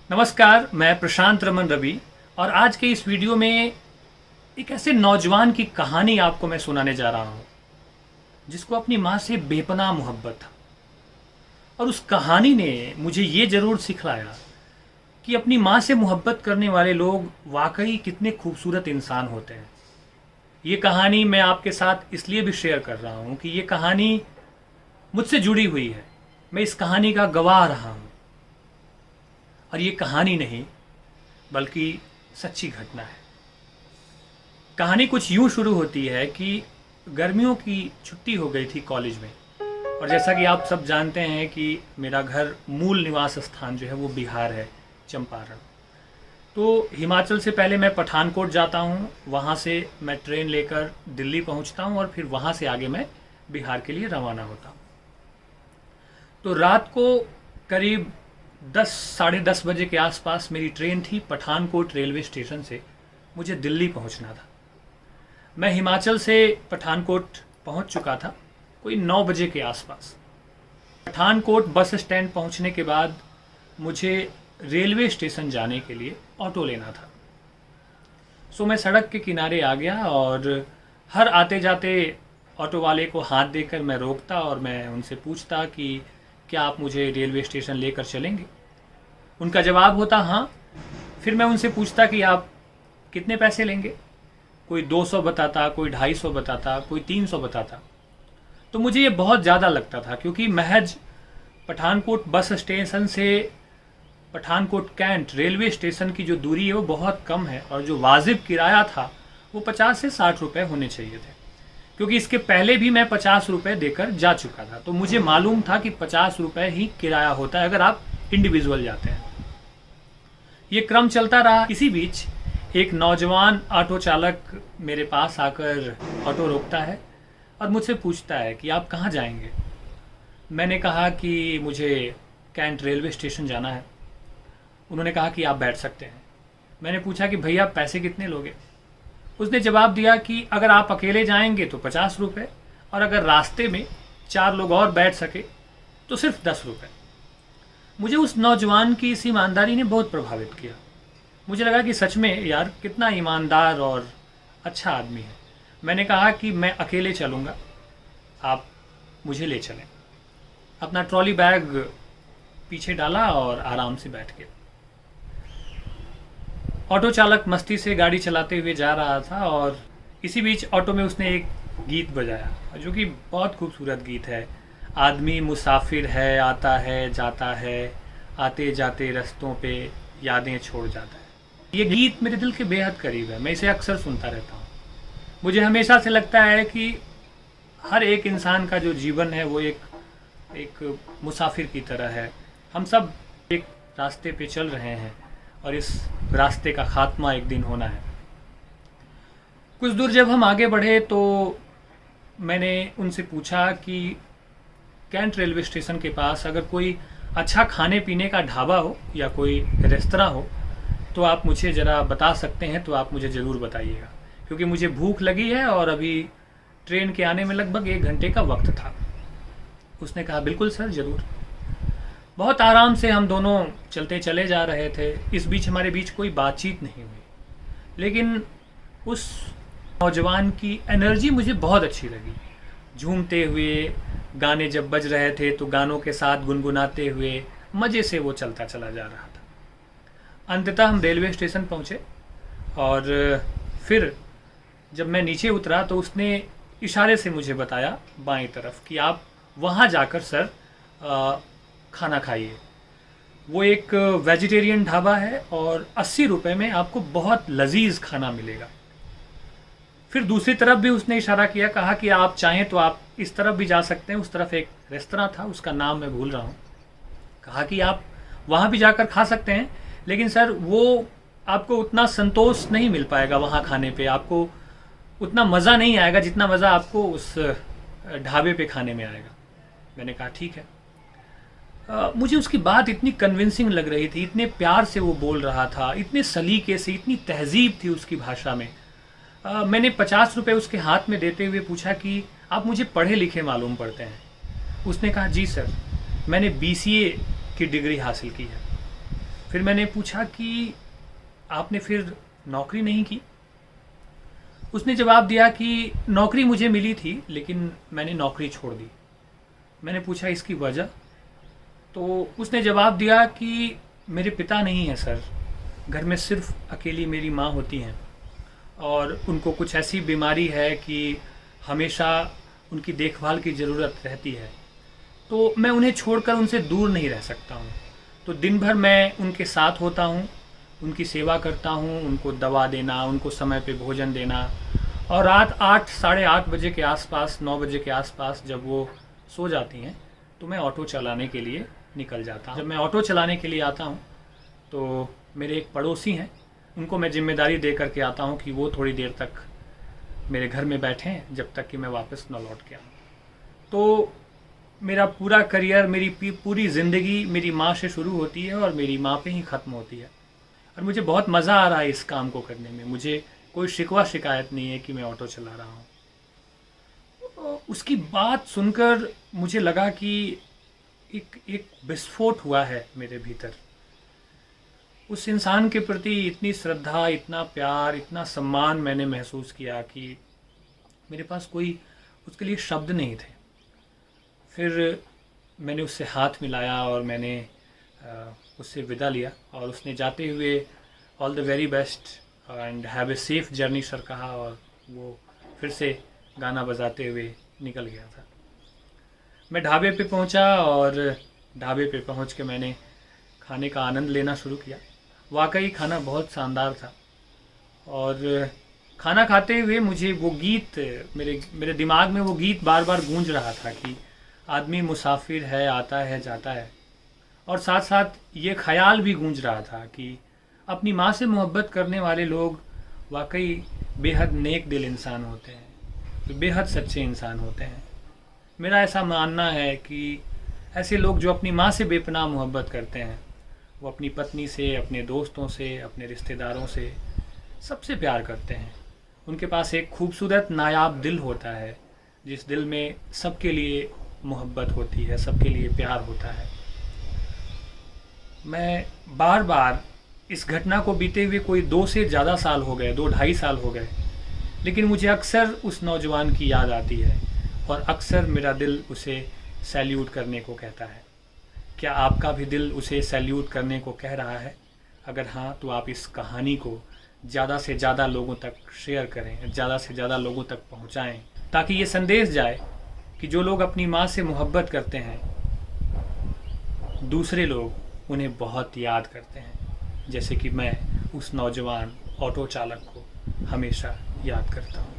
नमस्कार, मैं प्रशांत रमन रवि और आज के इस वीडियो में एक ऐसे नौजवान की कहानी आपको मैं सुनाने जा रहा हूँ जिसको अपनी माँ से बेपनाह मोहब्बत था। और उस कहानी ने मुझे ये ज़रूर सिखलाया कि अपनी माँ से मोहब्बत करने वाले लोग वाकई कितने खूबसूरत इंसान होते हैं। ये कहानी मैं आपके साथ इसलिए भी शेयर कर रहा हूँ कि ये कहानी मुझसे जुड़ी हुई है। मैं इस कहानी का गवाह रहा हूँ और ये कहानी नहीं बल्कि सच्ची घटना है। कहानी कुछ यूं शुरू होती है कि गर्मियों की छुट्टी हो गई थी कॉलेज में, और जैसा कि आप सब जानते हैं कि मेरा घर मूल निवास स्थान जो है वो बिहार है, चंपारण। तो हिमाचल से पहले मैं पठानकोट जाता हूँ, वहाँ से मैं ट्रेन लेकर दिल्ली पहुँचता हूँ और फिर वहाँ से आगे मैं बिहार के लिए रवाना होता हूँ। तो रात को करीब 10 साढ़े 10 बजे के आसपास मेरी ट्रेन थी। पठानकोट रेलवे स्टेशन से मुझे दिल्ली पहुंचना था। मैं हिमाचल से पठानकोट पहुंच चुका था कोई 9 बजे के आसपास। पठानकोट बस स्टैंड पहुंचने के बाद मुझे रेलवे स्टेशन जाने के लिए ऑटो लेना था। सो मैं सड़क के किनारे आ गया और हर आते जाते ऑटो वाले को हाथ देकर मैं रोकता और मैं उनसे पूछता कि क्या आप मुझे रेलवे स्टेशन लेकर चलेंगे। उनका जवाब होता हाँ। फिर मैं उनसे पूछता कि आप कितने पैसे लेंगे। कोई 200 बताता, कोई 250 बताता, कोई 300 बताता। तो मुझे ये बहुत ज़्यादा लगता था क्योंकि महज पठानकोट बस स्टेशन से पठानकोट कैंट रेलवे स्टेशन की जो दूरी है वो बहुत कम है और जो वाजिब किराया था वो 50 से 60 रुपये होने चाहिए थे, क्योंकि इसके पहले भी मैं 50 रुपये देकर जा चुका था। तो मुझे मालूम था कि 50 रुपये ही किराया होता है अगर आप इंडिविजुअल जाते हैं। ये क्रम चलता रहा। इसी बीच एक नौजवान ऑटो चालक मेरे पास आकर ऑटो रोकता है और मुझसे पूछता है कि आप कहाँ जाएंगे। मैंने कहा कि मुझे कैंट रेलवे स्टेशन जाना है। उन्होंने कहा कि आप बैठ सकते हैं। मैंने पूछा कि भैया पैसे कितने लोगे। उसने जवाब दिया कि अगर आप अकेले जाएंगे तो 50 रुपये और अगर रास्ते में 4 लोग और बैठ सके तो सिर्फ 10 रुपये। मुझे उस नौजवान की इस ईमानदारी ने बहुत प्रभावित किया। मुझे लगा कि सच में यार कितना ईमानदार और अच्छा आदमी है। मैंने कहा कि मैं अकेले चलूँगा, आप मुझे ले चलें। अपना ट्रॉली बैग पीछे डाला और आराम से बैठ गया। ऑटो चालक मस्ती से गाड़ी चलाते हुए जा रहा था और इसी बीच ऑटो में उसने एक गीत बजाया जो कि बहुत खूबसूरत गीत है। आदमी मुसाफिर है, आता है जाता है, आते जाते रास्तों पे यादें छोड़ जाता है। ये गीत मेरे दिल के बेहद करीब है। मैं इसे अक्सर सुनता रहता हूँ। मुझे हमेशा से लगता है कि हर एक इंसान का जो जीवन है वो एक मुसाफिर की तरह है। हम सब एक रास्ते पे चल रहे हैं और इस रास्ते का खात्मा एक दिन होना है। कुछ दूर जब हम आगे बढ़े तो मैंने उनसे पूछा कि कैंट रेलवे स्टेशन के पास अगर कोई अच्छा खाने पीने का ढाबा हो या कोई रेस्तरां हो तो आप मुझे ज़रा बता सकते हैं तो आप मुझे ज़रूर बताइएगा, क्योंकि मुझे भूख लगी है और अभी ट्रेन के आने में लगभग 1 घंटे का वक्त था। उसने कहा बिल्कुल सर, ज़रूर। बहुत आराम से हम दोनों चलते चले जा रहे थे। इस बीच हमारे बीच कोई बातचीत नहीं हुई, लेकिन उस नौजवान की एनर्जी मुझे बहुत अच्छी लगी। झूमते हुए गाने जब बज रहे थे तो गानों के साथ गुनगुनाते हुए मज़े से वो चलता चला जा रहा था। अंततः हम रेलवे स्टेशन पहुँचे और फिर जब मैं नीचे उतरा तो उसने इशारे से मुझे बताया बाईं तरफ कि आप वहाँ जाकर सर खाना खाइए। वो एक वेजिटेरियन ढाबा है और 80 रुपये में आपको बहुत लजीज खाना मिलेगा। फिर दूसरी तरफ भी उसने इशारा किया, कहा कि आप चाहें तो आप इस तरफ भी जा सकते हैं। उस तरफ एक रेस्तरां था, उसका नाम मैं भूल रहा हूँ। कहा कि आप वहाँ भी जाकर खा सकते हैं, लेकिन सर वो आपको उतना संतोष नहीं मिल पाएगा। वहाँ खाने पे आपको उतना मज़ा नहीं आएगा जितना मज़ा आपको उस ढाबे पे खाने में आएगा। मैंने कहा ठीक है। मुझे उसकी बात इतनी कन्विंसिंग लग रही थी, इतने प्यार से वो बोल रहा था, इतने सलीके से, इतनी तहजीब थी उसकी भाषा में। मैंने 50 रुपये उसके हाथ में देते हुए पूछा कि आप मुझे पढ़े लिखे मालूम पड़ते हैं। उसने कहा जी सर, मैंने BCA की डिग्री हासिल की है। फिर मैंने पूछा कि आपने फिर नौकरी नहीं की? उसने जवाब दिया कि नौकरी मुझे मिली थी लेकिन मैंने नौकरी छोड़ दी। मैंने पूछा इसकी वजह? तो उसने जवाब दिया कि मेरे पिता नहीं हैं सर, घर में सिर्फ अकेली मेरी माँ होती हैं और उनको कुछ ऐसी बीमारी है कि हमेशा उनकी देखभाल की ज़रूरत रहती है, तो मैं उन्हें छोड़कर उनसे दूर नहीं रह सकता हूँ। तो दिन भर मैं उनके साथ होता हूँ, उनकी सेवा करता हूँ, उनको दवा देना, उनको समय पे भोजन देना, और रात 8 साढ़े 8 बजे के आसपास, 9 बजे के आसपास जब वो सो जाती हैं तो मैं ऑटो चलाने के लिए निकल जाता हूँ। जब मैं ऑटो चलाने के लिए आता हूँ तो मेरे एक पड़ोसी हैं, उनको मैं जिम्मेदारी दे करके आता हूँ कि वो थोड़ी देर तक मेरे घर में बैठें जब तक कि मैं वापस न लौट के आऊँ। तो मेरा पूरा करियर, मेरी पूरी ज़िंदगी मेरी माँ से शुरू होती है और मेरी माँ पे ही ख़त्म होती है। और मुझे बहुत मज़ा आ रहा है इस काम को करने में, मुझे कोई शिकवा शिकायत नहीं है कि मैं ऑटो चला रहा हूँ। उसकी बात सुनकर मुझे लगा कि एक विस्फोट हुआ है मेरे भीतर। उस इंसान के प्रति इतनी श्रद्धा, इतना प्यार, इतना सम्मान मैंने महसूस किया कि मेरे पास कोई उसके लिए शब्द नहीं थे। फिर मैंने उससे हाथ मिलाया और मैंने उससे विदा लिया और उसने जाते हुए all the very best and have a safe journey sir कहा और वो फिर से गाना बजाते हुए निकल गया था। मैं ढाबे पे पहुंचा और ढाबे पे पहुंच के मैंने खाने का आनंद लेना शुरू किया। वाकई खाना बहुत शानदार था और खाना खाते हुए मुझे वो गीत, मेरे दिमाग में वो गीत बार बार गूंज रहा था कि आदमी मुसाफिर है, आता है जाता है, और साथ साथ ये ख्याल भी गूंज रहा था कि अपनी माँ से मोहब्बत करने वाले लोग वाकई बेहद नेक दिल इंसान होते हैं, बेहद सच्चे इंसान होते हैं। मेरा ऐसा मानना है कि ऐसे लोग जो अपनी माँ से बेपनाह मोहब्बत करते हैं, वो अपनी पत्नी से, अपने दोस्तों से, अपने रिश्तेदारों से सबसे प्यार करते हैं। उनके पास एक खूबसूरत नायाब दिल होता है, जिस दिल में सबके लिए मोहब्बत होती है, सबके लिए प्यार होता है। मैं बार बार इस घटना को बीते हुए कोई 2 से ज़्यादा साल हो गए, 2 ढाई साल हो गए, लेकिन मुझे अक्सर उस नौजवान की याद आती है और अक्सर मेरा दिल उसे सैल्यूट करने को कहता है। क्या आपका भी दिल उसे सैल्यूट करने को कह रहा है? अगर हाँ, तो आप इस कहानी को ज़्यादा से ज़्यादा लोगों तक शेयर करें, ज़्यादा से ज़्यादा लोगों तक पहुँचाएँ, ताकि ये संदेश जाए कि जो लोग अपनी माँ से मोहब्बत करते हैं, दूसरे लोग उन्हें बहुत याद करते हैं, जैसे कि मैं उस नौजवान ऑटो चालक को हमेशा याद करता हूँ।